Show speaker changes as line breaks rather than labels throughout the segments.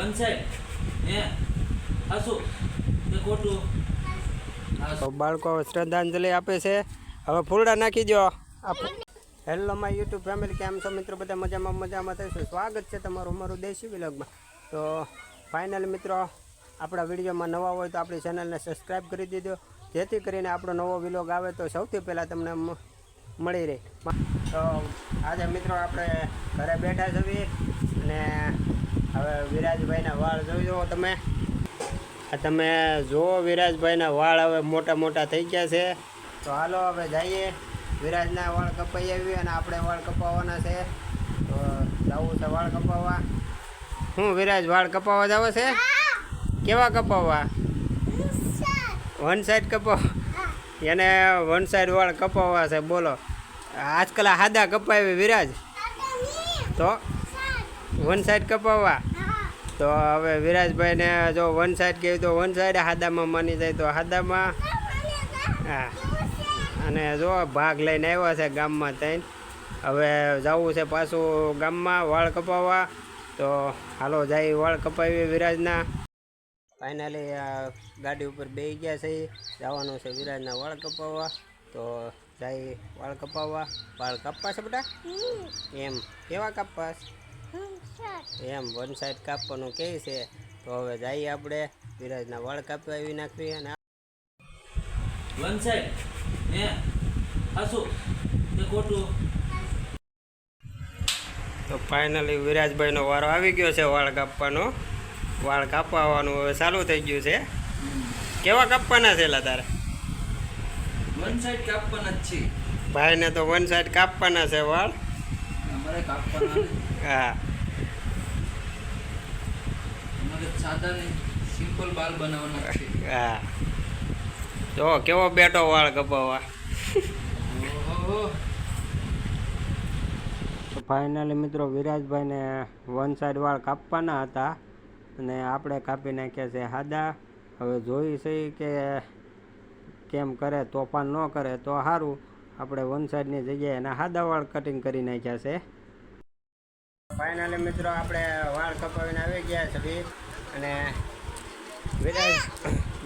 One side હે હાસુ તે ખોટું
તો બાળકો શ્રદ્ધાંજલિ આપે છે. હવે ફૂલડા નાખી દો. હેલો માય યુટ્યુબ ફેમિલી, કેમ છો મિત્રો? બધા મજામાં થઈશું. સ્વાગત છે તમારું અમારું દેશી વિલોગમાં. તો ફાઇનલી મિત્રો, આપણા વિડીયોમાં નવા હોય તો આપણી ચેનલને સબસ્ક્રાઈબ કરી દીધો, જેથી કરીને આપણો નવો વિલોગ આવે તો સૌથી પહેલાં તમને મળી રહે. તો આજે મિત્રો આપણે ઘરે બેઠા છીએ અને હવે વિરાજભાઈના વાળ જોઈ જુઓ તમે. તમે જુઓ વિરાજભાઈના વાળ હવે મોટા થઈ ગયા છે. તો હાલો હવે જઈએ, વિરાજના વાળ કપાઈ આવી અને આપણે વાળ કપાવવાના છે. તો જવું છે વાળ કપાવવા. શું વિરાજ, વાળ કપાવવા જાવ છે? કેવા કપાવવા? One side કપાવ. એને વન સાઈડ વાળ કપાવવા છે. બોલો, આજકાલ હાદા કપાવી વિરાજ, તો વન સાઈડ કપાવવા. તો હવે વિરાજભાઈને જો વન સાઈડ કહ્યું તો વન સાઈડ, હાદામાં માની જાય તો હાદામાં. હા, અને જો ભાગ લઈને આવ્યા છે ગામમાં થઈને. હવે જવું છે પાછું ગામમાં વાળ કપાવવા. તો હાલો જાય વાળ કપાવી વિરાજના. ફાઇનલી ગાડી ઉપર બેસી ગયા છે, જવાનું છે વિરાજના વાળ કપાવવા. તો જાય વાળ કપાવવા. વાળ કાપવા છે બેટા? એમ કેવા કાપવા? એમ વન સાઈડ કાપવાનું કહે છે. તો હવે જઈએ આપણે વિરાજના વાળ કાપવા આવી નાખવી. અને
વન સાઈડ હે હાસુ તે ખોટું.
તો ફાઇનલી વિરાજભાઈનો વારો આવી ગયો છે વાળ કાપવાનો. વાળ કાપવાનું હવે ચાલુ થઈ ગયું છે. કેવા કાપવાના છે એલા તારે?
વન સાઈડ કાપવાના જ છે
ભાઈને. તો વન સાઈડ કાપવાના છે વાળ.
અમારે કાપવાના
હા,
અમારે સાદા ને સિમ્પલ બાલ બનાવવાના છે.
હા, જો કેવો બેઠો વાળ કપાવવા.
ઓહો.
તો ફાઇનલી મિત્રો, વિરાજભાઈને વન સાઈડ વાળ કાપવાના હતા અને આપણે કાપી નાખ્યા છે હાદા. હવે જોઈ છે કે કેમ કરે, તોફાન ન કરે તો સારું. આપણે વન સાઈડની જગ્યાએ એના હાદા વાળ કટિંગ કરી નાખ્યા છે. ફાઇનલી મિત્રો, આપણે વાળ કપાવીને આવી ગયા છે અને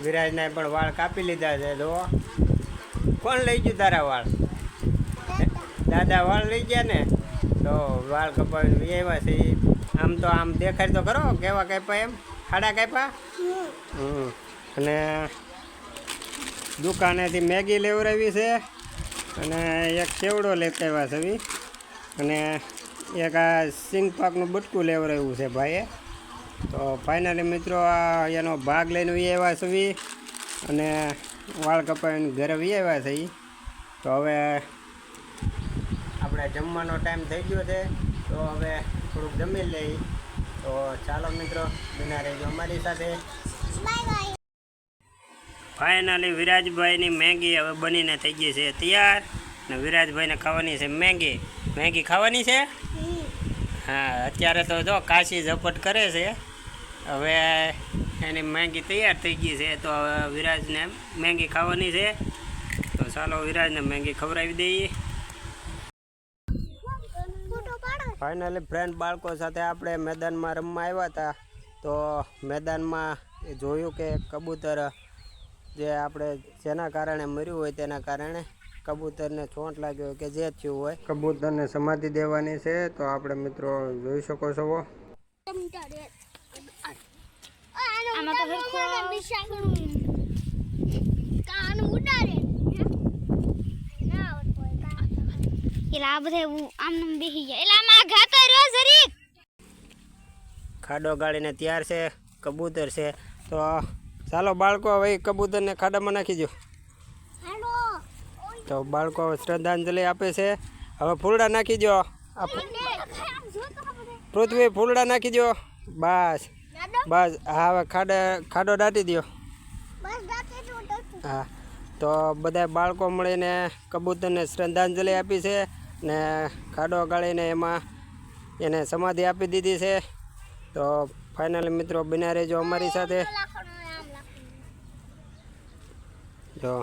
વિરાજને પણ વાળ કાપી લીધા છે. જો કોણ લઈ ગયું તારા વાળ? દાદા વાળ લઈ ગયા ને. તો વાળ કપાવીને આવ્યા છે. આમ તો આમ દેખાય તો ખરો કેવા કાપ્યા, એમ ખાડા કાપ્યા. અને દુકાનેથી મેગી લેવડાવી છે અને એક સેવડો લેતા આવ્યા છે અને એક આ સિંગ પાકનું બટકું લેવડાવ્યું છે ભાઈએ. તો ફાઇનલી મિત્રો, આ એનો ભાગ લઈને આવ્યા છે અને વાળ કપાવીને ઘરે આવ્યા છે. તો હવે આપણે જમવાનો ટાઈમ થઈ ગયો છે. તો હવે થોડુંક જમી લઈ. તો ચાલો મિત્રો, બના રહેજો અમારી સાથે. ફાઇનલી વિરાજભાઈની મેગી હવે બનીને થઈ ગઈ છે તૈયાર. ને વિરાજભાઈને ખાવાની છે મેગી. મેગી ખાવાની છે. હા, અત્યારે તો જો કાશી ઝપટ કરે છે. હવે એની મેગી તૈયાર થઈ ગઈ છે. તો હવે વિરાજને મેગી ખાવાની છે. તો ચાલો વિરાજને મેગી ખવડાવી દઈએ. ફાઇનલી ફ્રેન્ડ, બાળકો સાથે આપણે મેદાનમાં રમવા આવ્યા હતા. તો મેદાનમાં જોયું કે કબૂતર જે આપણે જેના કારણે મર્યું હોય તેના કારણે કબૂતરને ચોંટ લાગ્યો હોય કે જે થયું હોય, કબૂતરને સમાધિ દેવાની છે. તો આપણે મિત્રો જોઈ શકો છો. ખાડો ગાળીને તૈયાર છે, કબૂતર છે. તો ચાલો બાળકો, હવે કબૂતરને ખાડામાં નાખી દો. તો બાળકો શ્રદ્ધાંજલિ આપે છે. હવે ફૂલડા નાખી દો. પૃથ્વી ફૂલડા નાખી દો. બસ બસ. હા, હવે ખાડો દાટી દો. હા, તો બધા બાળકો મળીને કબૂતરને શ્રદ્ધાંજલિ આપી છે ને ખાડો ગાળીને એમાં એને સમાધિ આપી દીધી છે. તો ફાઇનલી મિત્રો, બના રહેજો અમારી સાથે. જો